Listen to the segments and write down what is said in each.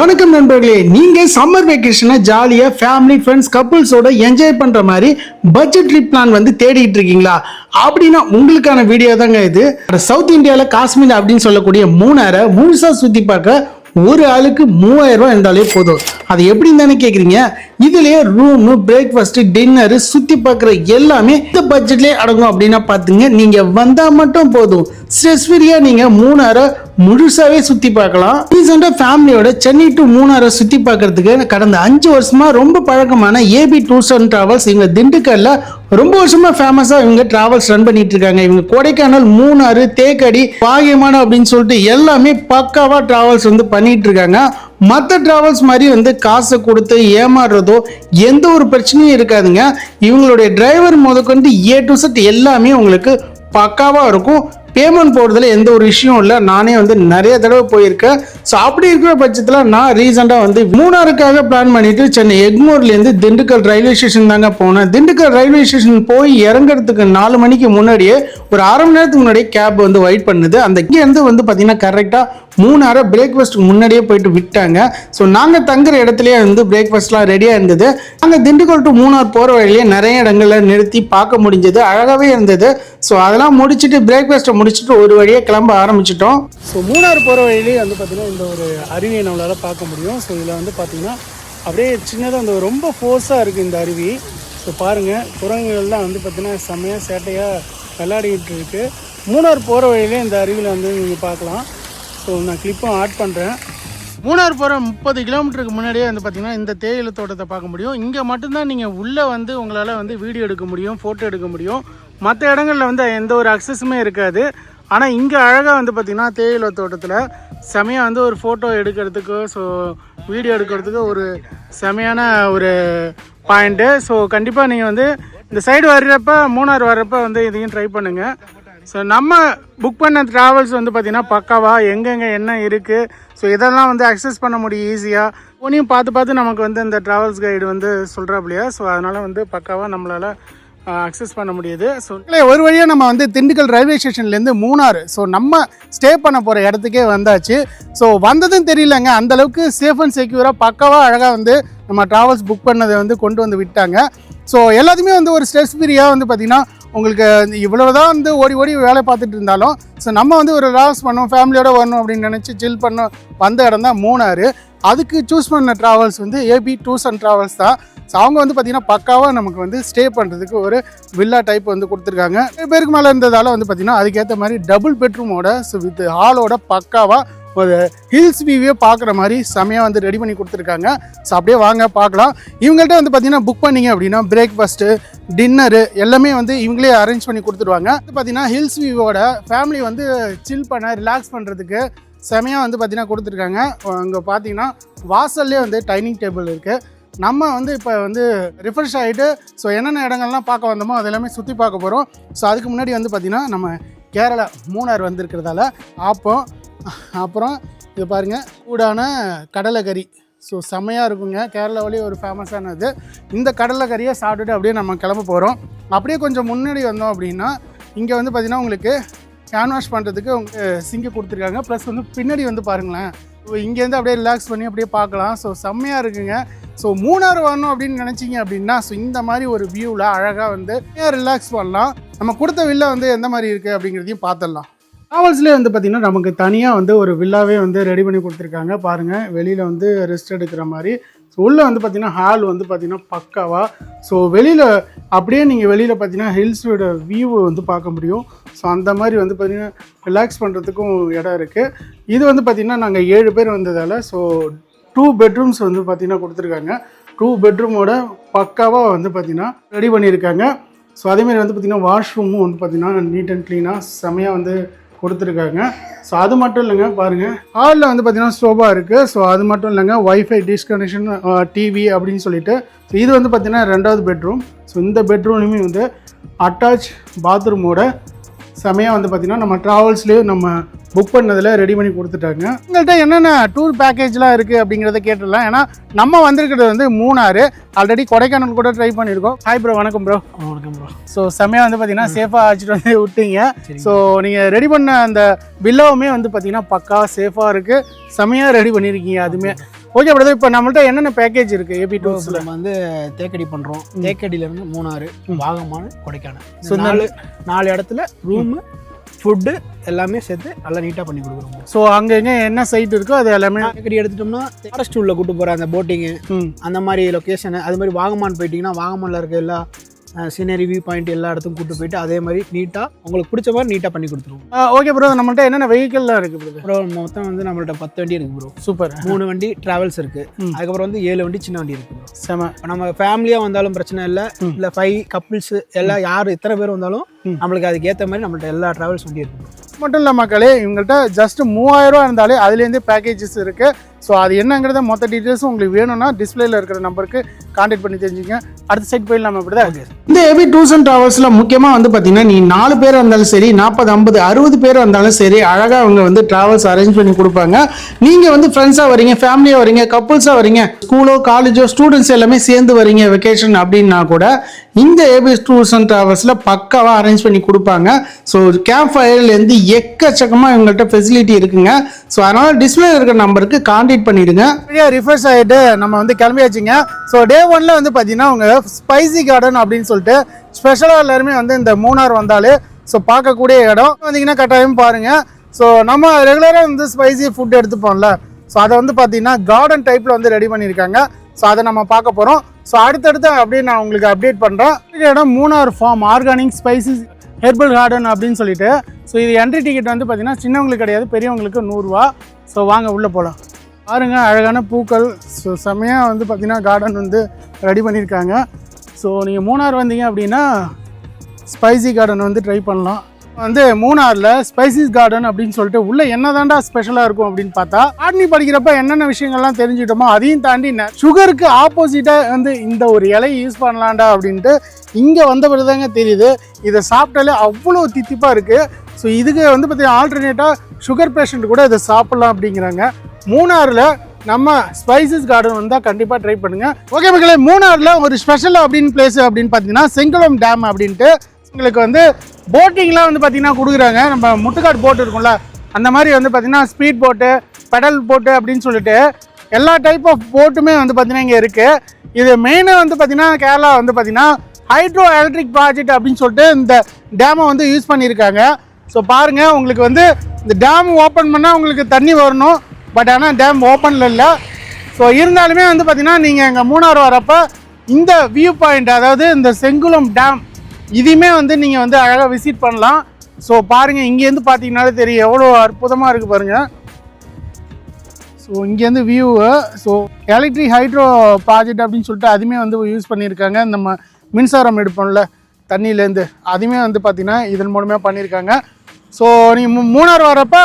வணக்கம் நண்பர்களே, நீங்க சம்மர் வெக்கேஷனை ஜாலியா ஃபேமிலி ஃப்ரெண்ட்ஸ் கப்புள்ஸோட என்ஜாய் பண்ற மாதிரி பட்ஜெட் ட்ரிப் பிளான் வந்து தேடிட்டு இருக்கீங்களா? அப்படின்னா உங்களுக்கான வீடியோ தாங்க இது. சவுத் இந்தியால காஷ்மீர் அப்படின்னு சொல்லக்கூடிய மூணாரை முழுசா சுத்தி பார்க்க ஒரு ஆளுக்கு 3000 ரூபாய் இருந்தாலே போதும். அது எப்படின்னு தானே கேக்குறீங்க? இதுலயே ரூம், பிரேக்ஃபாஸ்ட், டின்னர், சுத்தி பார்க்குற எல்லாமே இந்த பட்ஜெட்லயே அடங்கும். அப்படின்னா பாத்துங்க, நீங்க வந்தா மட்டும் போதும், ஸ்ட்ரெஸ் ஃப்ரீயா நீங்க மூணாரை முழுசாவே சுத்தி பார்க்கலாம். ரீசெண்டா ஃபேமிலியோட சென்னை டு மூணாரை சுத்தி பார்க்கறதுக்கு கடந்த 5 வருஷமா ரொம்ப பழக்கமான ஏபி டூர்ஸ் அண்ட் டிராவல்ஸ் இவங்க திண்டுக்கல்ல ரொம்ப வருஷமா ஃபேமஸா இவங்க டிராவல்ஸ் ரன் பண்ணிட்டு இருக்காங்க. இவங்க கொடைக்கானல், மூணாறு, தேக்கடி, பாகியமானம் அப்படின்னு சொல்லிட்டு எல்லாமே பக்காவா டிராவல்ஸ் வந்து பண்ணிட்டு இருக்காங்க. மற்ற டிராவல்ஸ் மாதிரி வந்து காசை கொடுத்து ஏமாறுறதோ எந்த ஒரு பிரச்சனையும் இருக்காதுங்க. இவங்களுடைய டிரைவர் முதற்கொண்டு A to Z எல்லாமே உங்களுக்கு பக்காவா இருக்கும். பேமெண்ட் போடுறதுல எந்த ஒரு விஷயம் இல்லை. நானே வந்து நிறைய தடவை போயிருக்கேன். ஸோ அப்படி இருக்கிற பட்சத்தில் நான் ரீசெண்டாக வந்து மூணாறுக்காக பிளான் பண்ணிட்டு சென்னை எக்மோர்லேருந்து திண்டுக்கல் ரயில்வே ஸ்டேஷன் தாங்க போனேன். திண்டுக்கல் ரயில்வே ஸ்டேஷன் போய் இறங்குறதுக்கு 4 மணிக்கு முன்னாடியே ஒரு அரை மணி நேரத்துக்கு முன்னாடியே கேப் வந்து வெயிட் பண்ணுது. அந்த இங்கேருந்து வந்து பார்த்தீங்கன்னா கரெக்டாக மூணாரை பிரேக்ஃபாஸ்ட்டுக்கு முன்னாடியே போயிட்டு விட்டாங்க. ஸோ நாங்கள் தங்குற இடத்துலயே வந்து பிரேக்ஃபாஸ்ட்லாம் ரெடியாக இருந்தது. நாங்கள் திண்டுக்கல் டு மூணார் போகிற வழியிலே நிறைய இடங்களில் நிறுத்தி பார்க்க முடிஞ்சது. அழகாகவே இருந்தது. ஸோ அதெல்லாம் முடிச்சுட்டு பிரேக்ஃபாஸ்ட்டை முடிச்சுட்டு ஒரு வழியாக கிளம்ப ஆரம்பிச்சிட்டோம். ஸோ மூணார் போகிற வழியிலே வந்து பார்த்திங்கன்னா இந்த ஒரு அருவியை நம்மளால் பார்க்க முடியும். ஸோ இதில் வந்து பார்த்திங்கன்னா அப்படியே சின்னதாக அந்த ரொம்ப ஃபோர்ஸாக இருக்குது இந்த அருவி. ஸோ பாருங்கள், குரங்குகள்லாம் வந்து பார்த்திங்கன்னா செம்மையாக சேட்டையாக விளையாடிக்கிட்டு இருக்குது. மூணார் போகிற வழியிலே இந்த அருவியில் வந்து நீங்கள் பார்க்கலாம். ஸோ நான் கிளிப்பும் ஆட் பண்ணுறேன். மூணார் போகிற 30 கிலோமீட்டருக்கு முன்னாடியே வந்து பார்த்திங்கன்னா இந்த தேயிலை தோட்டத்தை பார்க்க முடியும். இங்கே மட்டும்தான் நீங்கள் உள்ளே வந்து உங்களால் வந்து வீடியோ எடுக்க முடியும், ஃபோட்டோ எடுக்க முடியும். மற்ற இடங்களில் வந்து எந்த ஒரு அக்சஸுமே இருக்காது. ஆனால் இங்கே அழகாக வந்து பார்த்திங்கன்னா தேயிலை தோட்டத்தில் செமையாக வந்து ஒரு ஃபோட்டோ எடுக்கிறதுக்கு, ஸோ வீடியோ எடுக்கிறதுக்கு ஒரு செமையான ஒரு பாயிண்ட்டு. ஸோ கண்டிப்பாக நீங்கள் வந்து இந்த சைடு வர்றப்ப, மூணார் வர்றப்ப வந்து இதையும் ட்ரை பண்ணுங்கள். ஸோ நம்ம புக் பண்ண ட்ராவல்ஸ் வந்து பார்த்திங்கன்னா பக்காவா எங்கெங்கே என்ன இருக்குது, ஸோ இதெல்லாம் வந்து அக்சஸ் பண்ண முடியும் ஈஸியாக. ஒன்றையும் பார்த்து நமக்கு வந்து இந்த ட்ராவல்ஸ் கைடு வந்து சொல்கிறாப்லையா. ஸோ அதனால் வந்து பக்காவாக நம்மளால் அக்சஸ் பண்ண முடியுது. ஸோ ஒரு வழியாக நம்ம வந்து திண்டுக்கல் ரயில்வே ஸ்டேஷன்லேருந்து மூணாறு, ஸோ நம்ம ஸ்டே பண்ண போகிற இடத்துக்கே வந்தாச்சு. ஸோ வந்ததும் தெரியலங்க, அந்தளவுக்கு சேஃப் அண்ட் செக்யூராக பக்காவாக அழகாக வந்து நம்ம ட்ராவல்ஸ் புக் பண்ணதை வந்து கொண்டு வந்து விட்டாங்க. ஸோ எல்லாத்தையுமே வந்து ஒரு ஸ்ட்ரெஸ் ஃப்ரீயாக வந்து பார்த்திங்கன்னா உங்களுக்கு இவ்வளவுதான் வந்து ஓடி ஓடி வேலை பார்த்துட்டு இருந்தாலும், ஸோ நம்ம வந்து ஒரு ரிலாக்ஸ் பண்ணோம், ஃபேமிலியோடு வரணும் அப்படின்னு நினச்சி சில் பண்ண வந்த இடம் தான் மூணாறு. அதுக்கு சூஸ் பண்ண ட்ராவல்ஸ் வந்து ஏபி டூர்ஸ் அண்ட் ட்ராவல்ஸ் தான். ஸோ அவங்க வந்து பார்த்திங்கன்னா பக்காவாக நமக்கு வந்து ஸ்டே பண்ணுறதுக்கு ஒரு வில்லா டைப் வந்து கொடுத்துருக்காங்க. 2 பேருக்கு மேலே இருந்ததால் வந்து பார்த்திங்கன்னா அதுக்கேற்ற மாதிரி டபுள் பெட்ரூமோட, ஸோ வித் ஹாலோட பக்காவாக ஒரு ஹில்ஸ் வியூவே பார்க்குற மாதிரி செமையாக வந்து ரெடி பண்ணி கொடுத்துருக்காங்க. ஸோ அப்படியே வாங்க பார்க்கலாம். இவங்கள்ட்ட வந்து பார்த்திங்கன்னா புக் பண்ணிங்க அப்படின்னா பிரேக்ஃபாஸ்ட்டு, டின்னரு எல்லாமே வந்து இவங்களே அரேஞ்ச் பண்ணி கொடுத்துருவாங்க. வந்து பார்த்திங்கன்னா ஹில்ஸ் வியூவோட ஃபேமிலி வந்து சில் பண்ண, ரிலாக்ஸ் பண்ணுறதுக்கு செமையாக வந்து பார்த்திங்கன்னா கொடுத்துருக்காங்க. அங்கே பார்த்திங்கன்னா வாசல்லே வந்து டைனிங் டேபிள் இருக்குது. நம்ம வந்து இப்போ வந்து ரிஃப்ரெஷ் ஆகிட்டு, ஸோ என்னென்ன இடங்கள்லாம் பார்க்க வந்தோமோ அதெல்லாமே சுற்றி பார்க்க போகிறோம். ஸோ அதுக்கு முன்னாடி வந்து பார்த்திங்கன்னா நம்ம கேரளா மூணார் வந்திருக்கிறதால அப்புறம் இது பாருங்கள், சூடான கடலைக்கறி. ஸோ செம்மையாக இருக்குங்க, கேரளாவிலேயே ஒரு ஃபேமஸானது. இந்த கடலைக்கறியை சாப்பிட்டுட்டு அப்படியே நம்ம கிளம்ப போகிறோம். அப்படியே கொஞ்சம் முன்னாடி வந்தோம் அப்படின்னா இங்கே வந்து பார்த்திங்கன்னா உங்களுக்கு ஹேண்ட் வாஷ் பண்ணுறதுக்கு உங்களுக்கு சிங்கு கொடுத்துருக்காங்க. ப்ளஸ் வந்து பின்னாடி வந்து பாருங்களேன், ஸோ இங்கேருந்து அப்படியே ரிலாக்ஸ் பண்ணி அப்படியே பார்க்கலாம். ஸோ செம்மையாக இருக்குங்க. ஸோ மூணாறு வரணும் அப்படின்னு நினச்சிங்க அப்படின்னா ஸோ இந்த மாதிரி ஒரு வியூவில் அழகாக வந்து ரிலாக்ஸ் பண்ணலாம். நம்ம கொடுத்த வில்லா வந்து எந்த மாதிரி இருக்குது அப்படிங்கிறதையும் பார்த்துடலாம். ட்ராவல்ஸ்லேயே வந்து பார்த்திங்கன்னா நமக்கு தனியாக வந்து ஒரு வில்லாவே வந்து ரெடி பண்ணி கொடுத்துருக்காங்க. பாருங்கள், வெளியில் வந்து ரெஸ்ட் எடுக்கிற மாதிரி. ஸோ உள்ளே வந்து பார்த்திங்கன்னா ஹால் வந்து பார்த்திங்கன்னா பக்காவாக. ஸோ வெளியில் அப்படியே நீங்கள் வெளியில் பார்த்திங்கன்னா ஹில்ஸோட வியூ வந்து பார்க்க முடியும். ஸோ அந்த மாதிரி வந்து பார்த்திங்கன்னா ரிலாக்ஸ் பண்ணுறதுக்கும் இடம் இருக்குது. இது வந்து பார்த்திங்கன்னா நாங்கள் 7 பேர் வந்ததால் ஸோ 2 பெட்ரூம்ஸ் வந்து பார்த்திங்கன்னா கொடுத்துருக்காங்க. 2 பெட்ரூமோட பக்காவாக வந்து பார்த்திங்கன்னா ரெடி பண்ணியிருக்காங்க. ஸோ அதேமாதிரி வந்து பார்த்திங்கன்னா வாஷ்ரூமும் வந்து பார்த்திங்கன்னா நீட் அண்ட் க்ளீனாக செமையாக வந்து கொடுத்துருக்காங்க. ஸோ அது மட்டும் இல்லைங்க, பாருங்கள் ஹாலில் வந்து பார்த்திங்கன்னா ஸ்டோவா இருக்குது. ஸோ அது மட்டும் இல்லைங்க, வைஃபை டிஸ்கனெக்ஷன், டிவி அப்படின்னு சொல்லிட்டு. ஸோ இது வந்து பார்த்திங்கன்னா 2வது பெட்ரூம். ஸோ இந்த பெட்ரூம்லையுமே வந்து அட்டாச் பாத்ரூமோட செமையாக வந்து பார்த்திங்கன்னா நம்ம ட்ராவல்ஸ்லேயே நம்ம புக் பண்ணதில் ரெடி பண்ணி கொடுத்துட்டாங்க. உங்கள்கிட்ட என்னென்ன டூர் பேக்கேஜ்லாம் இருக்குது அப்படிங்கிறத கேட்டுடலாம். ஏன்னா நம்ம வந்திருக்கிறது வந்து மூணாறு. ஆல்ரெடி கொடைக்கானல் கூட ட்ரை பண்ணியிருக்கோம். Hi bro. வணக்கம் ப்ரோ. வணக்கம் ப்ரோ. ஸோ செமையாக வந்து பார்த்தீங்கன்னா சேஃபாக அழைச்சிட்டு வந்து விட்டீங்க. ஸோ நீங்கள் ரெடி பண்ண அந்த வில்லாவுமே வந்து பார்த்தீங்கன்னா பக்கா சேஃபாக இருக்குது, செமையாக ரெடி பண்ணியிருக்கீங்க. அதுவுமே ஓகே பிரதர், இப்போ நம்மள்ட்ட என்னென்ன பேக்கேஜ் இருக்குது ஏபி டூர்ஸில்? நம்ம வந்து தேக்கடி பண்ணுறோம். தேக்கடியிலேருந்து மூணாறு, வாகமான், கொடைக்கானல். ஸோ 4 இடத்துல ரூமு, ஃபுட்டு எல்லாமே சேர்த்து நல்லா நீட்டாக பண்ணி கொடுக்குறோம். ஸோ அங்கே என்ன சைட் இருக்கோ அது எல்லாமே தேக்கடி எடுத்துட்டோம்னா ஃபாரஸ்ட் உள்ள கூட்டு போகிற அந்த போட்டிங்கு அந்த மாதிரி லொக்கேஷனு, அது மாதிரி வாகமான் போயிட்டிங்கன்னா வாகமானில் இருக்க எல்லா சீனரி வியூ பாயிண்ட் எல்லா இடத்துக்கும் கூட்டு போயிட்டு அதே மாதிரி நீட்டாக உங்களுக்கு பிடிச்ச மாதிரி நீட்டாக பண்ணி கொடுத்துருவோம். ஓகே ப்ரோ, நம்மள்ட்ட என்னென்ன வெஹிக்கிள்லாம் இருக்குது ப்ரோ? மொத்தம் வந்து நம்மள்ட்ட 10 வண்டி இருக்குது ப்ரோ. சூப்பர். 3 வண்டி ட்ராவல்ஸ் இருக்குது. அதுக்கப்புறம் வந்து 7 வண்டி சின்ன வண்டி இருக்குது ப்ரோ. செம. நம்ம ஃபேமிலியாக வந்தாலும் பிரச்சனை இல்லை, இல்லை 5 கப்புள்ஸு எல்லாம் யார் எத்தனை பேர் வந்தாலும் நம்மளுக்கு அதுக்கு ஏற்ற மாதிரி நம்மள்ட்ட எல்லா ட்ராவல்ஸ் வண்டி இருக்குது. மட்டும் இல்லை மக்களே, இவங்கள்ட்ட ஜஸ்ட் 3000 ரூபா இருந்தாலே அதுலேருந்தே பேக்கேஜஸ் இருக்குது. ஸோ அது என்னங்கிறத மொத்த டீட்டெயில்ஸும் உங்களுக்கு வேணும்னா டிஸ்பிளேல இருக்கிற நம்பருக்கு கான்டாக்ட் பண்ணி தெரிஞ்சுங்க. அடுத்த சைட் போயிடலாம். இப்படிதான் இந்த ஏபி டூர்ஸ் அண்ட் டிராவல்ஸில் முக்கியமாக வந்து பார்த்தீங்கன்னா நீ 4 பேர் இருந்தாலும் சரி, 40, 50, 60 பேர் இருந்தாலும் சரி, அழகாக அவங்க வந்து டிராவல்ஸ் அரேஞ்ச் பண்ணி கொடுப்பாங்க. நீங்கள் வந்து ஃப்ரெண்ட்ஸாக வரீங்க, ஃபேமிலியாக வரீங்க, கப்புள்ஸாக வரீங்க, ஸ்கூலோ காலேஜோ ஸ்டூடெண்ட்ஸ் எல்லாமே சேர்ந்து வரீங்க வெக்கேஷன் அப்படின்னா கூட இந்த ஏபி டூர்ஸ் அண்ட் டிராவல்ஸில் பக்காவாக அரேஞ்ச் பண்ணி கொடுப்பாங்க. ஸோ கேம்ப் ஃபயர்லேருந்து எக்கச்சக்கமாக இவங்கள்ட்ட ஃபெசிலிட்டி இருக்குங்க. ஸோ அதனால் டிஸ்பிளே இருக்கிற நம்பருக்கு கான்டாக்ட் பண்ணிடுங்க. ரிஃப்ரெஷ் ஆகிட்டு நம்ம வந்து கிளம்பியாச்சுங்க. ஸோ டே 1ல் வந்து பார்த்தீங்கன்னா அவங்க ஸ்பைசி கார்டன் அப்படின்னு சொல்லிட்டு ஸ்பெஷலாக எல்லாருமே வந்து இந்த மூணார் வந்தாலே ஸோ பார்க்கக்கூடிய இடம் வந்தீங்கன்னா கட்டாயம் பாருங்கள். ஸோ நம்ம ரெகுலராக வந்து ஸ்பைசி ஃபுட் எடுத்துப்போம்ல, ஸோ அதை வந்து பார்த்தீங்கன்னா கார்டன் டைப்பில் வந்து ரெடி பண்ணியிருக்காங்க. ஸோ அதை நம்ம பார்க்க போகிறோம். ஸோ அடுத்தடுத்து அப்படியே நான் உங்களுக்கு அப்டேட் பண்ணுறேன். இடம் Munnar farm organic spicy herbal garden அப்படின்னு சொல்லிட்டு. ஸோ இது என்ட்ரி டிக்கெட் வந்து பார்த்தீங்கன்னா சின்னவங்களுக்கு கிடையாது, பெரியவங்களுக்கு 100 ரூபா. ஸோ வாங்க உள்ளே போகலாம். பாருங்கள், அழகான பூக்கள். ஸோ செம்மையாக வந்து பார்த்தீங்கன்னா கார்டன் வந்து ரெடி பண்ணியிருக்காங்க. ஸோ நீங்கள் மூணார் வந்தீங்க அப்படின்னா ஸ்பைசி கார்டன் வந்து ட்ரை பண்ணலாம். வந்து மூணாரில் ஸ்பைசிஸ் கார்டன் அப்படின்னு சொல்லிட்டு உள்ளே என்னதான்டா ஸ்பெஷலாக இருக்கும் அப்படின்னு பார்த்தா, ஆட்னி படிக்கிறப்ப என்னென்ன விஷயங்கள்லாம் தெரிஞ்சுட்டோமோ அதையும் தாண்டி சுகருக்கு ஆப்போசிட்டாக வந்து இந்த ஒரு இலையை யூஸ் பண்ணலாம்டா அப்படின்ட்டு இங்கே வந்த பிறகுதாங்க தெரியுது. இதை சாப்பிட்டாலே அவ்வளோ தித்திப்பாக இருக்குது. ஸோ இதுக்கு வந்து பார்த்தீங்கன்னா ஆல்டர்னேட்டாக சுகர் பேஷண்ட் கூட இதை சாப்பிட்லாம் அப்படிங்கிறாங்க. மூணாரில் நம்ம ஸ்பைசஸ் கார்டன் வந்தால் கண்டிப்பாக ட்ரை பண்ணுங்கள். ஓகே மக்களே, மூணாரில் ஒரு ஸ்பெஷல் அப்படின்னு பிளேஸ் அப்படின்னு பார்த்தீங்கன்னா செங்குளம் டேம் அப்படின்ட்டு உங்களுக்கு வந்து போட்டிங்லாம் வந்து பார்த்தீங்கன்னா கொடுக்குறாங்க. நம்ம முட்டுக்காடு போட்டு இருக்கும்ல, அந்த மாதிரி வந்து பார்த்தீங்கன்னா ஸ்பீட் போட்டு, பெடல் போட்டு அப்படின்னு சொல்லிட்டு எல்லா டைப் ஆஃப் போட்டுமே வந்து பார்த்தீங்கன்னா இங்கே இருக்குது. இது மெயினாக வந்து பார்த்தீங்கன்னா கேரளா வந்து பார்த்தீங்கன்னா ஹைட்ரோ எலக்ட்ரிக் ப்ராஜெக்ட் அப்படின்னு சொல்லிட்டு இந்த டேமை வந்து யூஸ் பண்ணியிருக்காங்க. ஸோ பாருங்கள், உங்களுக்கு வந்து இந்த டேம் ஓப்பன் பண்ணால் உங்களுக்கு தண்ணி வரணும். பட் ஆனால் டேம் ஓப்பனில் இல்லை. ஸோ இருந்தாலுமே வந்து பார்த்தீங்கன்னா நீங்கள் எங்கள் மூணார் வரப்போ இந்த வியூ பாயிண்ட், அதாவது இந்த செங்குளம் டேம், இதையுமே வந்து நீங்கள் வந்து அழகாக விசிட் பண்ணலாம். ஸோ பாருங்கள், இங்கேருந்து பார்த்தீங்கன்னாலே தெரியும் எவ்வளோ அற்புதமாக இருக்குது பாருங்கள். ஸோ இங்கேருந்து view. So electric hydro project அப்படின்னு சொல்லிட்டு அதுவுமே வந்து யூஸ் பண்ணியிருக்காங்க. நம்ம மின்சாரம் எடுப்போம்ல தண்ணியிலேருந்து, அதுவுமே வந்து பார்த்திங்கன்னா இதன் மூலமாக பண்ணியிருக்காங்க. ஸோ நீங்கள் மூணார் வரப்போ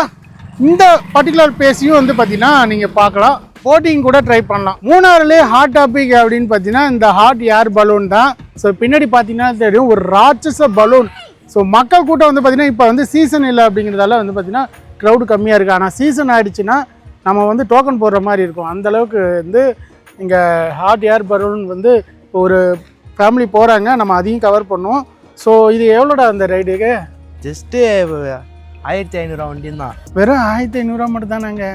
இந்த பர்டிகுலர் பிளேஸையும் வந்து பார்த்தீங்கன்னா நீங்கள் பார்க்கலாம். போட்டிங் கூட ட்ரை பண்ணலாம். மூணாறுலேயே ஹாட் டாபிக் அப்படின்னு பார்த்தீங்கன்னா இந்த ஹாட் ஏர் பலூன் தான். ஸோ பின்னாடி பார்த்தீங்கன்னா தெரியும் ஒரு ராட்சச பலூன். ஸோ மக்கள் கூட்டம் வந்து பார்த்தீங்கன்னா இப்போ வந்து சீசன் இல்லை அப்படிங்கிறதால வந்து பார்த்தீங்கன்னா க்ரௌடு கம்மியாக இருக்குது. ஆனால் சீசன் ஆகிடுச்சுன்னா நம்ம வந்து டோக்கன் போடுற மாதிரி இருக்கும். அந்தளவுக்கு வந்து இங்கே ஹாட் ஏர் பலூன் வந்து இப்போ ஒரு ஃபேமிலி போகிறாங்க, நம்ம அதையும் கவர் பண்ணுவோம். ஸோ இது எவ்வளோடா அந்த ரைடுக்கு? ஜஸ்ட்டு 1500 வண்டியும் தான். வெறும் 1500 மட்டும் தானேங்க.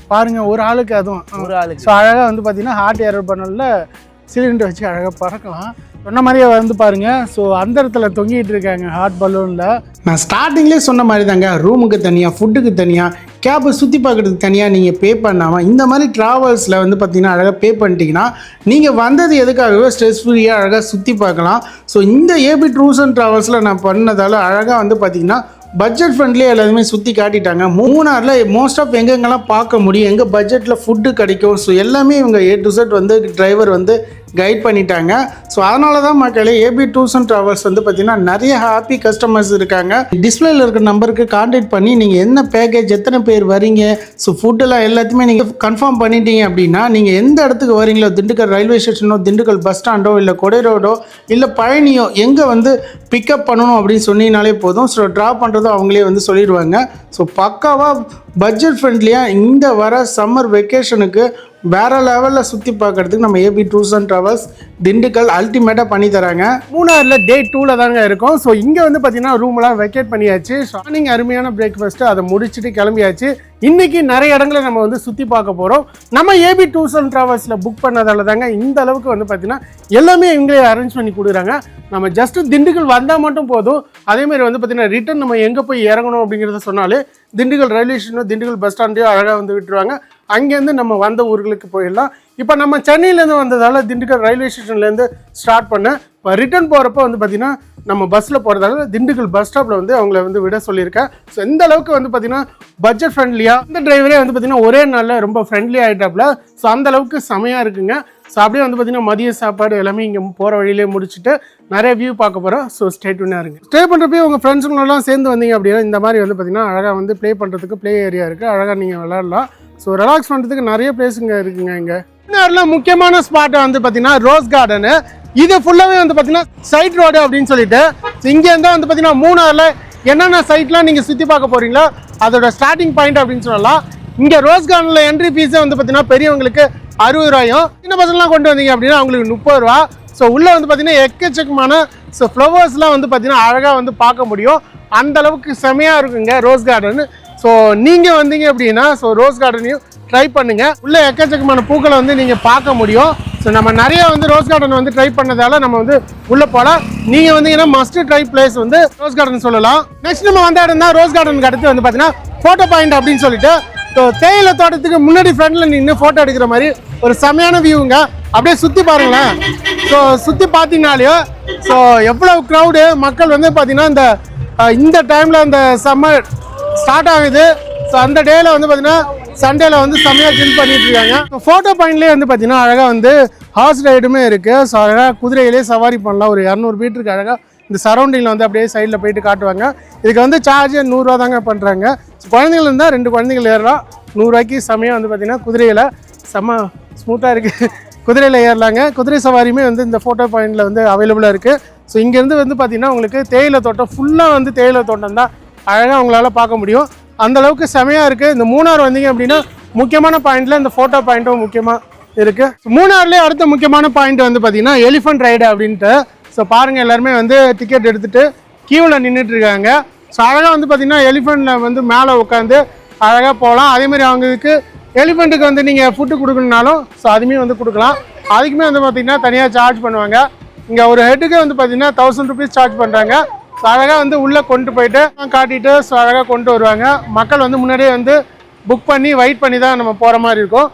பாருங்கள், ஒரு ஆளுக்கு, அதுவும் ஒரு ஆளுக்கு. ஸோ அழகாக வந்து பார்த்தீங்கன்னா ஹாட் ஏர் பலூனில் சிலிண்டர் வச்சு அழகாக பறக்கலாம். சொன்ன மாதிரியே வந்து பாருங்கள். ஸோ அந்த இடத்துல தொங்கிட்டு இருக்காங்க ஹாட் பலூனில். நான் ஸ்டார்டிங்லேயே சொன்ன மாதிரி தாங்க, ரூமுக்கு தனியாக, ஃபுட்டுக்கு தனியாக, கேபை சுற்றி பார்க்குறதுக்கு தனியாக நீங்கள் பே பண்ணாமல் இந்த மாதிரி ட்ராவல்ஸில் வந்து பார்த்தீங்கன்னா அழகாக பே பண்ணிட்டீங்கன்னா நீங்கள் வந்தது எதுக்காகவே ஸ்ட்ரெஸ் ஃப்ரீயாக அழகாக சுற்றி பார்க்கலாம். ஸோ இந்த ஏபி டூர்ஸ் அண்ட் ட்ராவல்ஸில் நான் பண்ணதால் அழகாக வந்து பார்த்திங்கன்னா பட்ஜெட் ஃப்ரெண்ட்லியாக எல்லாருமே சுற்றி காட்டிட்டாங்க. மூணாரில் மோஸ்ட் ஆஃப் எங்கெங்கெல்லாம் பார்க்க முடியும், எங்கே பட்ஜெட்டில் ஃபுட்டு கிடைக்கும், ஸோ எல்லாமே இவங்க A to Z வந்து டிரைவர் வந்து கைட் பண்ணிட்டாங்க. ஸோ அதனால தான் மக்களே ஏபி டூர்ஸ் அண்ட் ட்ராவல்ஸ் வந்து பார்த்தீங்கன்னா நிறைய ஹாப்பி கஸ்டமர்ஸ் இருக்காங்க. டிஸ்பிளேல இருக்கிற நம்பருக்கு கான்டாக்ட் பண்ணி நீங்கள் என்ன பேக்கேஜ், எத்தனை பேர் வரீங்க, ஸோ ஃபுட்டெல்லாம் எல்லாத்தையுமே நீங்கள் கன்ஃபார்ம் பண்ணிட்டீங்க அப்படின்னா நீங்கள் எந்த இடத்துக்கு வரீங்களோ, திண்டுக்கல் ரயில்வே ஸ்டேஷனோ, திண்டுக்கல் பஸ் ஸ்டாண்டோ, இல்லை கொடை ரோடோ, இல்லை பழனியோ, எங்கே வந்து பிக்கப் பண்ணணும் அப்படின்னு சொன்னீங்கனாலே போதும். ஸோ ட்ராப் பண்ணுறதும் அவங்களே வந்து சொல்லிடுவாங்க. ஸோ பக்காவாக பட்ஜெட் ஃப்ரெண்ட்லியாக இந்த வர சம்மர் வெக்கேஷனுக்கு வேற லெவலில் சுற்றி பார்க்கறதுக்கு நம்ம AB tours and travels Dindigul அல்டிமேட்டாக பண்ணி தராங்க. மூணாரில் டே 2ல் தாங்க இருக்கும். ஸோ இங்கே வந்து பார்த்தீங்கன்னா ரூம்லாம் வெக்கேட் பண்ணியாச்சு. ஷார்னிங் அருமையான பிரேக்ஃபாஸ்ட்டு அதை முடிச்சுட்டு கிளம்பியாச்சு. இன்றைக்கி நிறைய இடங்களை நம்ம வந்து சுற்றி பார்க்க போகிறோம். நம்ம ஏபி டூர்ஸ் அண்ட் ட்ராவல்ஸில் புக் பண்ணதால தாங்க இந்த அளவுக்கு வந்து பார்த்தீங்கன்னா எல்லாமே இவங்களே அரேஞ்ச் பண்ணி கொடுக்குறாங்க. நம்ம ஜஸ்ட்டு திண்டுக்கல் வந்தால் மட்டும் போதும். அதேமாதிரி வந்து பார்த்தீங்கன்னா ரிட்டன் நம்ம எங்கே போய் இறங்கணும் அப்படிங்கிறத சொன்னாலே திண்டுக்கல் ரயில்வே ஸ்டேஷனோ திண்டுக்கல் பஸ் ஸ்டாண்டையோ அழகாக வந்து விட்டுருவாங்க. அங்கேருந்து நம்ம வந்த ஊர்களுக்கு போயிடலாம். இப்போ நம்ம சென்னையிலேருந்து வந்ததால் திண்டுக்கல் ரயில்வே ஸ்டேஷன்லேருந்து ஸ்டார்ட் பண்ணேன். இப்போ ரிட்டர்ன் போகிறப்ப வந்து பார்த்திங்கன்னா நம்ம பஸ்ஸில் போகிறதால திண்டுக்கல் பஸ் ஸ்டாப்பில் வந்து அவங்கள வந்து விட சொல்லியிருக்கேன். ஸோ இந்த அளவுக்கு வந்து பார்த்திங்கன்னா பட்ஜெட் ஃப்ரெண்ட்லியாக இந்த டிரைவரே வந்து பார்த்திங்கன்னா ஒரே நாளில் ரொம்ப ஃப்ரெண்ட்லி ஆகிட்டாப்புல. ஸோ அந்த அளவுக்கு செமையாக இருக்குங்க. ஸோ அப்படியே வந்து பார்த்திங்கன்னா மதிய சாப்பாடு எல்லாமே இங்கே போகிற வழியிலே முடிச்சுட்டு நிறைய வியூ பார்க்க போகிறோம். ஸோ ஸ்டே டியூனாக இருங்க. ஸ்டே பண்ணுறப்பே உங்கள் ஃப்ரெண்ட்ஸுங்களெல்லாம் சேர்ந்து வந்தீங்க அப்படின்னா இந்த மாதிரி வந்து பார்த்திங்கன்னா அழகாக வந்து ப்ளே பண்ணுறதுக்கு ப்ளே ஏரியா இருக்குது. அழகாக நீங்கள் விளாட்லாம். ஸோ ரிலாக்ஸ் பண்ணுறதுக்கு நிறைய பிளேஸுங்க இருக்குங்க. இங்கே மூணாரில் முக்கியமான ஸ்பாட்டை வந்து பார்த்தீங்கன்னா ரோஸ் கார்டனு. இது ஃபுல்லாகவே வந்து பார்த்தீங்கன்னா சைட் ரோடு அப்படின்னு சொல்லிட்டு இங்கேருந்து வந்து பார்த்தீங்கன்னா மூணாரில் என்னென்ன சைட்லாம் நீங்கள் சுற்றி பார்க்க போகிறீங்களோ அதோட ஸ்டார்டிங் பாயிண்ட் அப்படின்னு சொல்லலாம். இங்கே ரோஸ் கார்டனில் என்ட்ரி ஃபீஸே வந்து பார்த்தீங்கன்னா பெரியவங்களுக்கு 60 ரூபாயும், சின்ன பசங்களாம் கொண்டு வந்தீங்க அப்படின்னா அவங்களுக்கு 30 ரூபா. ஸோ உள்ளே வந்து பார்த்தீங்கன்னா எக்கச்சக்கமான ஃப்ளவர்ஸ்லாம் வந்து பார்த்தீங்கன்னா அழகாக வந்து பார்க்க முடியும். அந்த அளவுக்கு செமையாக இருக்குங்க ரோஸ் கார்டன். ஸோ நீங்கள் வந்தீங்க அப்படின்னா ரோஸ் கார்டனையும் ட்ரை பண்ணுங்கள். உள்ளே எக்கச்சக்கமான பூக்களை வந்து நீங்கள் பார்க்க முடியும். ஸோ நம்ம நிறைய வந்து ரோஸ் கார்டன் வந்து ட்ரை பண்ணதால நம்ம வந்து உள்ளே போகலாம். நீங்கள் வந்தீங்கன்னா மஸ்ட் ட்ரை பிளேஸ் வந்து ரோஸ் கார்டன் சொல்லலாம். நெக்ஸ்ட் நம்ம வந்த இடம் தான் ரோஸ் கார்டனுக்கு அடுத்து வந்து பார்த்தீங்கன்னா ஃபோட்டோ பாயிண்ட் அப்படின்னு சொல்லிட்டு ஸோ தேயிலை தோட்டத்துக்கு முன்னாடி ஃப்ரண்டில் நின்று ஃபோட்டோ எடுக்கிற மாதிரி ஒரு செமையான வியூங்க. அப்படியே சுற்றி பாருங்களேன். ஸோ சுற்றி பார்த்தீங்கனாலேயோ ஸோ எவ்வளோ க்ரௌடு மக்கள் வந்து பார்த்தீங்கன்னா இந்த டைமில் அந்த சம்மர் ஸ்டார்ட் ஆகுது. ஸோ அந்த டேயில் வந்து பார்த்தீங்கன்னா சண்டேல வந்து செம்மையாக ஜில் பண்ணிட்டு இருக்காங்க. ஃபோட்டோ பாயிண்ட்லேயே வந்து பார்த்தீங்கன்னா அழகாக வந்து ஹார்ஸ் ரைடுமே இருக்குது. ஸோ அழகாக குதிரையிலே சவாரி பண்ணலாம். ஒரு 200 மீட்டருக்கு அழகாக இந்த சரௌண்டிங்கில் வந்து அப்படியே சைடில் போயிட்டு காட்டுவாங்க. இதுக்கு வந்து சார்ஜ் 100 ரூபா தாங்க பண்ணுறாங்க. குழந்தைகள் இருந்தால் 2 குழந்தைகள் ஏறலாம். 100 ரூபாய்க்கு செம்மையாக வந்து பார்த்தீங்கன்னா குதிரையில் செம்ம ஸ்மூத்தாக இருக்குது. குதிரையில் ஏறலாங்க. குதிரை சவாரியுமே வந்து இந்த ஃபோட்டோ பாயிண்டில் வந்து அவைலபிளாக இருக்குது. ஸோ இங்கேருந்து வந்து பார்த்திங்கன்னா உங்களுக்கு தேயிலை தோட்டம் ஃபுல்லாக வந்து தேயிலை தோட்டம் தான் அழகாக உங்களால் பார்க்க முடியும். அந்தளவுக்கு செமையாக இருக்குது. இந்த மூணார் வந்தீங்க அப்படின்னா முக்கியமான பாயிண்டில் இந்த ஃபோட்டோ பாயிண்ட்டும் முக்கியமாக இருக்குது. மூணார்லேயே அடுத்த முக்கியமான பாயிண்ட் வந்து பார்த்திங்கன்னா எலிஃபண்ட் ரைடு அப்படின்ட்டு. ஸோ பாருங்கள் எல்லாருமே வந்து டிக்கெட் எடுத்துகிட்டு கியூவில் நின்றுட்டுருக்காங்க. ஸோ அழகாக வந்து பார்த்திங்கன்னா எலிஃபண்ட்டில் வந்து மேலே உட்காந்து அழகாக போகலாம். அதேமாதிரி அவங்களுக்கு எலிஃபண்ட்டுக்கு வந்து நீங்கள் ஃபுட்டு கொடுக்கணுனாலும் ஸோ அதுவுமே வந்து கொடுக்கலாம். அதுக்குமே வந்து பார்த்திங்கன்னா தனியாக சார்ஜ் பண்ணுவாங்க. இங்கே ஒரு ஹெட்டுக்கு வந்து பார்த்திங்கன்னா 1000 ருபீஸ் சார்ஜ் பண்ணுறாங்க. ஸோ அழகாக வந்து உள்ளே கொண்டு போயிட்டு காட்டிட்டு ஸோ அழகாக கொண்டு வருவாங்க. மக்கள் வந்து முன்னாடியே வந்து புக் பண்ணி வெயிட் பண்ணி தான் நம்ம போகிற மாதிரி இருக்கும்.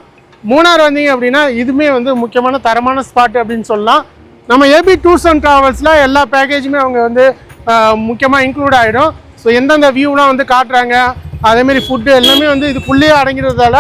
மூணார் வந்தீங்க அப்படின்னா இதுவுமே வந்து முக்கியமான தரமான ஸ்பாட் அப்படின்னு சொல்லலாம். நம்ம ஏபி டூர்ஸ் அண்ட் ட்ராவல்ஸில் எல்லா பேக்கேஜுமே அவங்க வந்து முக்கியமாக இன்க்ளூட் ஆகிடும். ஸோ எந்தெந்த வியூலாம் வந்து காட்டுறாங்க அதேமாரி ஃபுட்டு எல்லாமே வந்து இதுக்குள்ளேயே அடங்கிறதால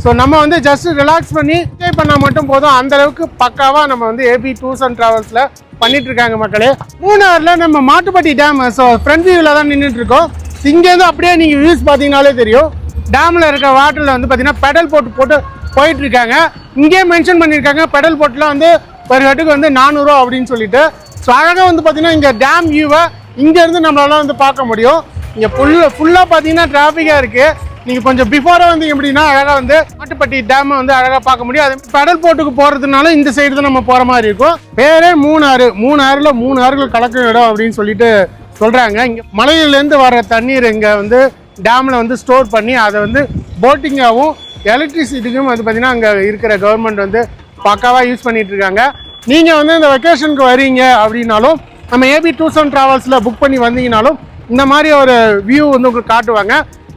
ஸோ நம்ம வந்து ஜஸ்ட் ரிலாக்ஸ் பண்ணி என்ஜாய் பண்ணால் மட்டும் போதும். அந்தளவுக்கு பக்காவாக நம்ம வந்து ஏபி டூர்ஸ் அண்ட் ட்ராவல்ஸில் பண்ணிகிட்ருக்காங்க மக்களே. மூணாரில் நம்ம மாட்டுப்பட்டி டேம் ஸோ ஃப்ரண்ட் வியூவில் தான் நின்றுட்டுருக்கோம். இங்கேருந்து அப்படியே நீங்கள் வியூஸ் பார்த்தீங்கனாலே தெரியும். டேமில் இருக்க வாட்டரில் வந்து பார்த்தீங்கன்னா பெடல் போட்டு போயிட்டுருக்காங்க. இங்கேயே மென்ஷன் பண்ணியிருக்காங்க பெடல் போட்டில் வந்து பெர் ஹெட்டுக்கு வந்து 400 ரூபா அப்படின்னு சொல்லிட்டு. ஸோ அழகாக வந்து பார்த்தீங்கன்னா இங்கே டேம் வியூவை இங்கேருந்து நம்மளால வந்து பார்க்க முடியும். இங்கே ஃபுல்லாக பார்த்தீங்கன்னா டிராஃபிக்காக இருக்குது. நீங்கள் கொஞ்சம் பிஃபோராக வந்தீங்க அப்படின்னா அழகாக வந்து மாட்டுப்பட்டி டேமை வந்து அழகாக பார்க்க முடியும். அதே பெடல் போட்டுக்கு போகிறதுனால இந்த சைடு தான் நம்ம போகிற மாதிரி இருக்கும். பேரே மூணாறு. மூணாறில் 3 ஆறுகள் கலக்கிற இடம் அப்படின்னு சொல்லிட்டு சொல்கிறாங்க. இங்கே மலையிலேருந்து வர தண்ணீர் இங்கே வந்து டேமில் வந்து ஸ்டோர் பண்ணி அதை வந்து போட்டிங்காகவும் எலக்ட்ரிசிட்டிக்கும் வந்து பார்த்திங்கன்னா அங்கே இருக்கிற கவர்மெண்ட் வந்து பக்காவாக யூஸ் பண்ணிகிட்டு இருக்காங்க. நீங்கள் வந்து இந்த வெக்கேஷனுக்கு வரீங்க அப்படின்னாலும் நம்ம ஏபி டூர்ஸ் அண்ட் ட்ராவல்ஸில் புக் பண்ணி வந்தீங்கனாலும் இந்த மாதிரி ஒரு வியூ வந்து உங்களுக்கு காட்டுவாங்க.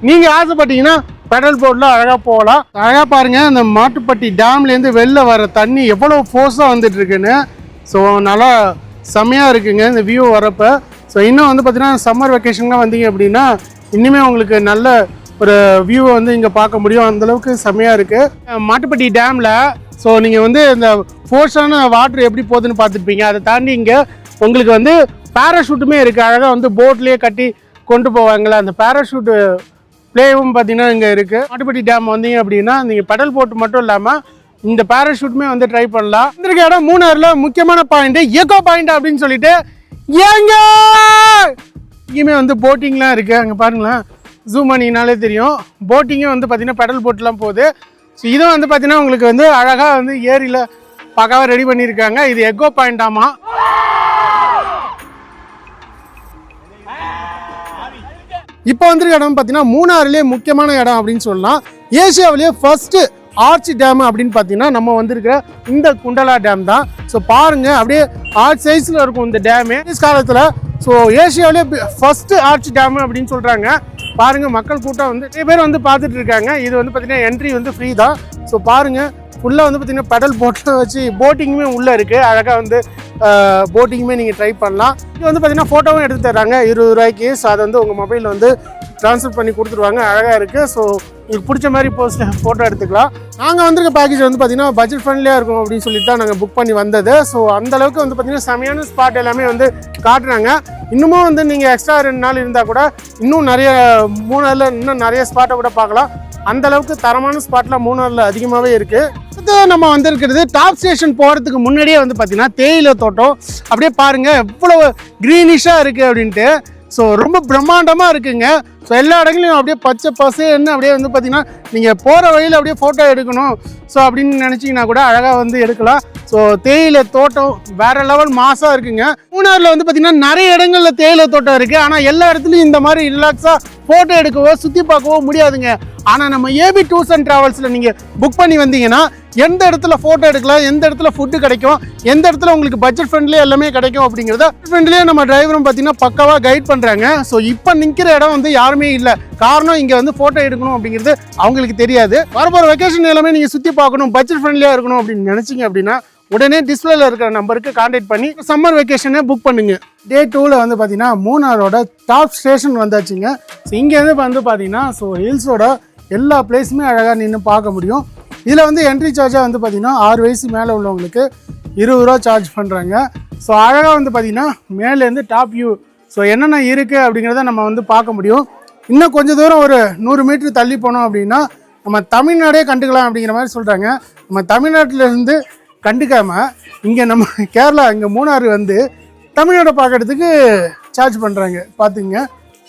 நீங்கள் ஆசைப்பட்டீங்கன்னா பெடல் போட்டில் அழகாக போகலாம். அழகாக பாருங்கள் அந்த மாட்டுப்பட்டி டேம்லேருந்து வெளில வர தண்ணி எவ்வளோ ஃபோர்ஸாக வந்துட்டு இருக்குன்னு. ஸோ நல்லா செம்மையாக இருக்குங்க இந்த வியூ வரப்போ. ஸோ இன்னும் வந்து பார்த்தீங்கன்னா சம்மர் வெக்கேஷன்லாம் வந்தீங்க அப்படின்னா இன்னுமே உங்களுக்கு நல்ல ஒரு வியூவை வந்து இங்கே பார்க்க முடியும். அந்தளவுக்கு செம்மையாக இருக்குது மாட்டுப்பட்டி டேமில். ஸோ நீங்கள் வந்து இந்த ஃபோர்ஸான வாட்டர் எப்படி போகுதுன்னு பார்த்துருப்பீங்க. அதை தாண்டி இங்கே உங்களுக்கு வந்து பேராஷூட்டுமே இருக்குது. அழகாக வந்து போட்லேயே கட்டி கொண்டு போவாங்களே அந்த பேராஷூட்டு பிளேவும் பார்த்தீங்கன்னா இங்கே இருக்குது. மாட்டுப்பட்டி டேம் வந்தீங்க அப்படின்னா நீங்கள் பெடல் போட்டு மட்டும் இல்லாமல் இந்த பேராஷூட்டுமே வந்து ட்ரை பண்ணலாம். இந்த இடம் மூணாரில் முக்கியமான பாயிண்ட் எக்கோ பாயிண்ட் அப்படின்னு சொல்லிட்டு ஏங்க இங்கேயுமே வந்து போட்டிங்லாம் இருக்குது. அங்கே பாருங்களேன் ஜூம் பண்ணிங்கனாலே தெரியும். போட்டிங்கே வந்து பார்த்திங்கன்னா பெடல் போட்டுலாம் போகுது. ஸோ இதுவும் வந்து பார்த்தீங்கன்னா உங்களுக்கு வந்து அழகாக வந்து ஏரியில் பக்காவாக ரெடி பண்ணியிருக்காங்க. இது எக்கோ பாயிண்டாமா. இப்போ வந்துருக்க இடம் பார்த்தீங்கன்னா மூணாறுலேயே முக்கியமான இடம் அப்படின்னு சொல்லலாம். ஏசியாவிலேயே ஃபர்ஸ்ட் ஆர்ச் டேம் அப்படின்னு பார்த்தீங்கன்னா நம்ம வந்திருக்கிற இந்த குண்டலா டேம் தான். ஸோ பாருங்க அப்படியே ஆர்ச் சைஸில் இருக்கும் இந்த டேமு காலத்தில். ஸோ ஏசியாவிலேயே ஃபர்ஸ்ட் ஆர்ச் டேம் அப்படின்னு சொல்கிறாங்க. பாருங்க மக்கள் கூட்டம் வந்து நிறைய பேர் வந்து பார்த்துட்டு இருக்காங்க. இது வந்து பார்த்தீங்கன்னா என்ட்ரி வந்து ஃப்ரீ தான். ஸோ பாருங்க ஃபுல்லாக வந்து பார்த்தீங்கன்னா பெடல் போட்டில் வச்சு போட்டிங்குமே உள்ளே இருக்குது. அழகாக வந்து போட்டிங்குமே நீங்கள் ட்ரை பண்ணலாம். இது வந்து பார்த்தீங்கன்னா ஃபோட்டோவும் எடுத்து தராங்க 20 ரூபாய்க்கு. ஸோ அதை வந்து உங்கள் மொபைலில் வந்து ட்ரான்ஸ்ஃபர் பண்ணி கொடுத்துருவாங்க. அழகாக இருக்குது. ஸோ உங்களுக்கு பிடிச்ச மாதிரி ஃபோட்டோ எடுத்துக்கலாம். நாங்கள் வந்திருக்க பேக்கேஜ் வந்து பார்த்தீங்கன்னா பட்ஜெட் ஃப்ரெண்ட்லியாக இருக்கும் அப்படின்னு சொல்லிட்டு தான் நாங்கள் புக் பண்ணி வந்தது. ஸோ அந்தளவுக்கு வந்து பார்த்தீங்கன்னா செமையான ஸ்பாட் எல்லாமே வந்து காட்டுறாங்க. இன்னமும் வந்து நீங்கள் எக்ஸ்ட்ரா 2 நாள் இருந்தால் கூட இன்னும் நிறைய மூணாரில் இன்னும் நிறைய ஸ்பாட்டை கூட பார்க்கலாம். அந்தளவுக்கு தரமான ஸ்பாட்லாம் மூணாரில் அதிகமாகவே இருக்குது. அடுத்து நம்ம வந்திருக்கிறது டாப் ஸ்டேஷன் போகிறதுக்கு முன்னாடியே வந்து பார்த்தீங்கன்னா தேயிலை தோட்டம். அப்படியே பாருங்கள் எவ்வளோ க்ரீனிஷாக இருக்குது அப்படின்ட்டு. ஸோ ரொம்ப பிரம்மாண்டமாக இருக்குங்க. ஸோ எல்லா இடங்களையும் அப்படியே பச்சை பசேன்னு அப்படியே வந்து பார்த்தீங்கன்னா நீங்கள் போகிற வழியில் அப்படியே ஃபோட்டோ எடுக்கணும் ஸோ அப்படின்னு நினச்சிங்கன்னா கூட அழகாக வந்து எடுக்கலாம். ஸோ தேயிலை தோட்டம் வேறு லெவல் மாசாக இருக்குங்க. மூணாரில் வந்து பார்த்தீங்கன்னா நிறைய இடங்களில் தேயிலை தோட்டம் இருக்குது. ஆனால் எல்லா இடத்துலையும் இந்த மாதிரி ரிலாக்ஸாக ஃபோட்டோ எடுக்கவோ சுற்றி பார்க்கவோ முடியாதுங்க. ஆனால் நம்ம ஏபி டூர்ஸ் அண்ட் ட்ராவல்ஸில் நீங்கள் புக் பண்ணி வந்தீங்கன்னா எந்த இடத்துல ஃபோட்டோ எடுக்கலாம், எந்த இடத்துல ஃபுட்டு கிடைக்கும், எந்த இடத்துல உங்களுக்கு பட்ஜெட் ஃப்ரெண்ட்லியே எல்லாமே கிடைக்கும் அப்படிங்கிறத ஃப்ரெண்ட்லியே நம்ம டிரைவரும் பார்த்தீங்கன்னா பக்காவாக கைட் பண்ணுறாங்க. ஸோ இப்போ நிற்கிற இடம் வந்து யாருமே இல்லை. காரணம் இங்கே வந்து ஃபோட்டோ எடுக்கணும் அப்படிங்கிறது அவங்களுக்கு தெரியாது. வரப்போகிற வெக்கேஷன் எல்லாமே நீங்கள் சுற்றி பார்க்கணும், பட்ஜெட் ஃப்ரெண்ட்லியாக இருக்கணும் அப்படின்னு நினச்சிங்க அப்படின்னா உடனே டிஸ்பிளேல இருக்கிற நம்பருக்கு கான்டாக்ட் பண்ணி சம்மர் வெக்கேஷனை புக் பண்ணுங்க. டே 2ல் வந்து பார்த்தீங்கன்னா மூணாரோட டாப் ஸ்டேஷன் வந்தாச்சுங்க. ஸோ இங்கேருந்து வந்து பார்த்தீங்கன்னா ஸோ ஹில்ஸோட எல்லா பிளேஸுமே அழகாக நின்று பார்க்க முடியும். இதில் வந்து என்ட்ரி சார்ஜாக வந்து பார்த்தீங்கன்னா 6 வயசு மேலே உள்ளவங்களுக்கு 20 ரூபா சார்ஜ் பண்ணுறாங்க. ஸோ அழகாக வந்து பார்த்தீங்கன்னா மேலேருந்து டாப் வியூ ஸோ என்னென்ன இருக்குது அப்படிங்கிறத நம்ம வந்து பார்க்க முடியும். இன்னும் கொஞ்சம் தூரம் ஒரு 100 மீட்டர் தள்ளி போனோம் அப்படின்னா நம்ம தமிழ்நாடே கண்டுக்கலாம் அப்படிங்கிற மாதிரி சொல்கிறாங்க. நம்ம தமிழ்நாட்டிலேருந்து கண்டுக்காமல் இங்கே நம்ம கேரளா இங்கே மூணாறு வந்து தமிழ்நாடை பார்க்குறதுக்கு சார்ஜ் பண்ணுறாங்க பார்த்துங்க.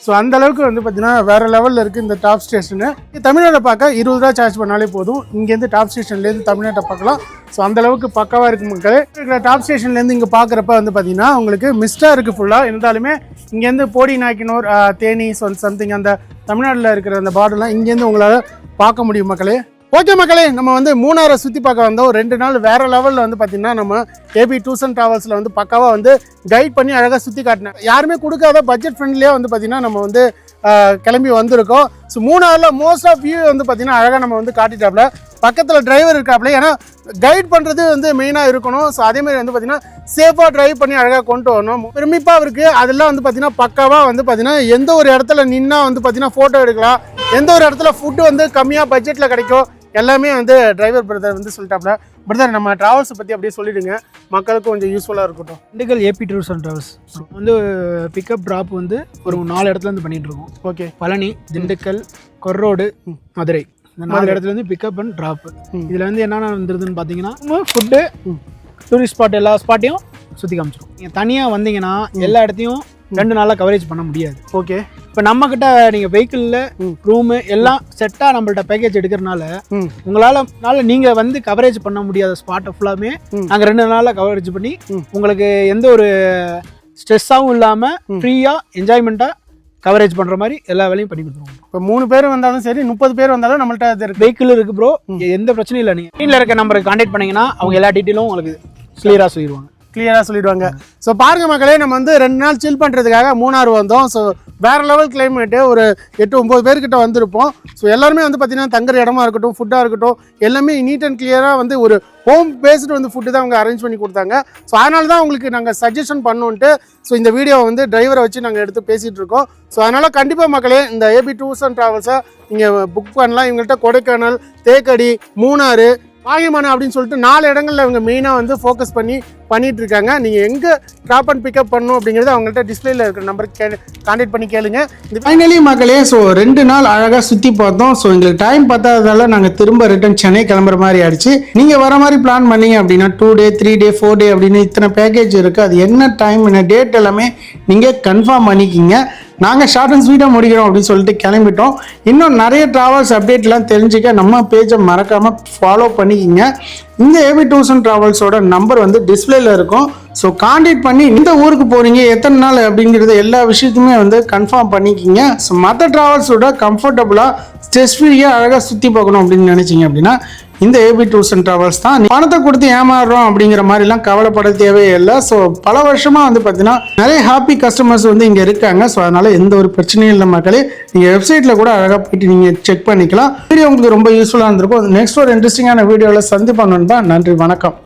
ஸோ அந்தளவுக்கு வந்து பார்த்திங்கன்னா வேறு லெவலில் இருக்குது இந்த டாப் ஸ்டேஷனு. தமிழ்நாட்டை பார்க்க 20 ரூபா சார்ஜ் பண்ணாலே போதும். இங்கேருந்து டாப் ஸ்டேஷன்லேருந்து தமிழ்நாட்டை பார்க்கலாம். ஸோ அந்தளவுக்கு பக்காவாக இருக்குது மக்கள். இருக்கிற டாப் ஸ்டேஷன்லேருந்து இங்கே பார்க்குறப்ப வந்து பார்த்திங்கன்னா உங்களுக்கு மிஸ்டாக இருக்குது ஃபுல்லாக. இருந்தாலுமே இங்கேருந்து போடி நாயக்கனூர் தேனி சம்திங் அந்த தமிழ்நாட்டில் இருக்கிற அந்த பார்டர்லாம் இங்கேருந்து உங்களால் பார்க்க முடியும் மக்களே. ஓகே மக்களே, நம்ம வந்து மூணாரை சுற்றி பார்க்க வந்தோம். 2 நாள் வேறு லெவலில் வந்து பார்த்திங்கன்னா நம்ம ஏபி டூர்ஸ் அண்ட் ட்ராவல்ஸில் வந்து பக்காவாக வந்து கைட் பண்ணி அழகாக சுற்றி காட்டினேன். யாருமே கொடுக்காத பட்ஜெட் ஃப்ரெண்ட்லியாக வந்து பார்த்திங்கன்னா நம்ம வந்து கிளம்பி வந்திருக்கோம். ஸோ மூணாரில் மோஸ்ட் ஆஃப் வியூ வந்து பார்த்திங்கன்னா அழகாக நம்ம வந்து காட்டிட்டாப்புல. பக்கத்தில் டிரைவர் இருக்காப்புல. ஏன்னா கைட் பண்ணுறது வந்து மெயினாக இருக்கணும். ஸோ அதேமாதிரி வந்து பார்த்திங்கன்னா சேஃபாக ட்ரைவ் பண்ணி அழகாக கொண்டு வரணும். பெருமிப்பாக இருக்குது. அதெல்லாம் வந்து பார்த்திங்கன்னா பக்காவாக வந்து பார்த்திங்கன்னா எந்த ஒரு இடத்துல நின்னா வந்து பார்த்திங்கன்னா ஃபோட்டோ எடுக்கலாம், எந்த ஒரு இடத்துல ஃபுட்டு வந்து கம்மியாக பட்ஜெட்டில் கிடைக்கும் எல்லாமே வந்து டிரைவர் பிரதர் வந்து சொல்லிட்டாப்புல. பிரதர் நம்ம ட்ராவல்ஸை பற்றி அப்படியே சொல்லிவிடுங்க, மக்களுக்கும் கொஞ்சம் யூஸ்ஃபுல்லாக இருக்கட்டும். Dindigul AB tours and travels வந்து பிக்கப் ட்ராப் வந்து ஒரு 4 இடத்துல இருந்து பண்ணிட்டு இருக்கோம். ஓகே, பழனி, திண்டுக்கல், கொரோடு, மதுரை, இந்த 4 இடத்துல இருந்து பிக்கப் அண்ட் ட்ராப். இதில் வந்து என்னென்ன வந்துருதுன்னு பார்த்தீங்கன்னா ஃபுட்டு, டூரிஸ்ட் ஸ்பாட் எல்லா ஸ்பாட்டையும் சுற்றி காமிச்சிடும். நீங்கள் தனியாக வந்தீங்கன்னா எல்லா இடத்தையும் 2 நாளில் கவரேஜ் பண்ண முடியாது. ஓகே, இப்போ நம்மக்கிட்ட நீங்கள் வெஹிக்கிளில் ரூமு எல்லாம் செட்டாக நம்மள்ட்ட பேக்கேஜ் எடுக்கிறனால உங்களால் நீங்கள் வந்து கவரேஜ் பண்ண முடியாத ஸ்பாட்டை ஃபுல்லாமே நாங்கள் 2 நாளில் கவரேஜ் பண்ணி உங்களுக்கு எந்த ஒரு ஸ்ட்ரெஸ்ஸாகவும் இல்லாமல் ஃப்ரீயாக என்ஜாய்மெண்ட்டாக கவரேஜ் பண்ணுற மாதிரி எல்லா வேலையும் பண்ணி கொடுத்துருவோம். இப்போ 3 பேர் வந்தாலும் சரி, 30 பேர் வந்தாலும் நம்மள்ட்ட அது இருக்குது. வெஹிக்கிள் இருக்குது ப்ரோ, எந்த பிரச்சனையும் இல்லை. நீங்கள் ஸ்க்ரீனில் இருக்க நம்பருக்கு கான்டாக்ட் பண்ணிங்கன்னா அவங்க எல்லா டீட்டெயிலும் உங்களுக்கு கிளியராக சொல்லிடுவாங்க. ஸோ பாருங்க மக்களே, நம்ம வந்து 2 நாள் சில் பண்ணுறதுக்காக மூணாறு வந்தோம். ஸோ வேறு லெவல் கிளைமேட்டு, ஒரு 8-9 பேர்கிட்ட வந்திருப்போம். ஸோ எல்லாருமே வந்து பார்த்திங்கன்னா தங்குற இடமா இருக்கட்டும், ஃபுட்டாக இருக்கட்டும், எல்லாமே நீட் அண்ட் கிளியராக வந்து ஒரு ஹோம் பேஸ்டு வந்து ஃபுட்டு தான் அவங்க அரேஞ்ச் பண்ணி கொடுத்தாங்க. ஸோ அதனால தான் உங்களுக்கு நாங்கள் சஜஷன் பண்ணோன்ட்டு ஸோ இந்த வீடியோவை வந்து டிரைவரை வச்சு நாங்கள் எடுத்து பேசிகிட்டு இருக்கோம். ஸோ அதனால் கண்டிப்பாக மக்களே இந்த ஏபி டூர்ஸ் அண்ட் ட்ராவல்ஸை நீங்கள் புக் பண்ணலாம். இவங்கள்ட்ட கொடைக்கானல், தேக்கடி, மூணாறு, வாகைமனை அப்படின்னு சொல்லிட்டு 4 இடங்களில் இவங்க மெயினாக வந்து ஃபோக்கஸ் பண்ணிட்டு இருக்காங்க. நீங்கள் எங்கே ட்ராப் அண்ட் பிக்கப் பண்ணணும் அப்படிங்கிறது அவங்கள்ட்ட டிஸ்பிளேல இருக்கிற நம்பருக்கு கான்டாக்ட் பண்ணி கேளுங்க. ஃபைனலி மக்களே, ஸோ 2 நாள் அழகாக சுற்றி பார்த்தோம். ஸோ எங்களுக்கு டைம் பத்தாததால நாங்கள் திரும்ப ரிட்டர்ன் சென்னை கிளம்புற மாதிரி ஆயிடுச்சு. நீங்கள் வர மாதிரி பிளான் பண்ணீங்க அப்படின்னா 2 டே 3 டே 4 டே அப்படின்னு இத்தனை பேக்கேஜ் இருக்குது. அது என்ன டைம் என்ன டேட் எல்லாமே நீங்கள் கன்ஃபார்ம் பண்ணிக்கிங்க. நாங்கள் ஷார்ட் அண்ட் ஸ்வீட்டாக முடிக்கிறோம் அப்படின்னு சொல்லிட்டு கிளம்பிட்டோம். இன்னும் நிறைய ட்ராவல்ஸ் அப்டேட்லாம் தெரிஞ்சுக்க நம்ம பேஜை மறக்காமல் ஃபாலோ பண்ணிக்கிங்க. இந்த ஏபி டூர்ஸ் அண்ட் ட்ராவல்ஸோட நம்பர் வந்து டிஸ்பிளேல இருக்கும். ஸோ கான்டாக்ட் பண்ணி இந்த ஊருக்கு போகிறீங்க எத்தனை நாள் அப்படிங்கிறது எல்லா விஷயத்தையுமே வந்து கன்ஃபார்ம் பண்ணிக்கிங்க. ஸோ மற்ற ட்ராவல்ஸோட கம்ஃபர்டபுளாக ஸ்ட்ரெஸ் ஃப்ரீயாக அழகாக சுற்றி பார்க்கணும் அப்படின்னு நினச்சிங்க அப்படின்னா இந்த ஏபி டூர்ஸ் அண்ட் ட்ராவல்ஸ் தான். பணத்தை கொடுத்து ஏமாறுறோம் அப்படிங்கிற மாதிரிலாம் கவலைப்பட தேவையே இல்லை. ஸோ பல வருஷமாக வந்து பார்த்தீங்கன்னா நிறைய ஹாப்பி கஸ்டமர்ஸ் வந்து இங்கே இருக்காங்க. ஸோ அதனால் எந்த ஒரு பிரச்சனையும் இல்லை மக்களே. நீங்கள் வெப்சைட்டில் கூட அழகாக போயிட்டு நீங்கள் செக் பண்ணிக்கலாம். வீடியோ உங்களுக்கு ரொம்ப யூஸ்ஃபுல்லாக இருந்திருக்கும். நெக்ஸ்ட் ஒரு இன்ட்ரெஸ்டிங்கான வீடியோவில் சந்திப்போம். நன்றி, வணக்கம்.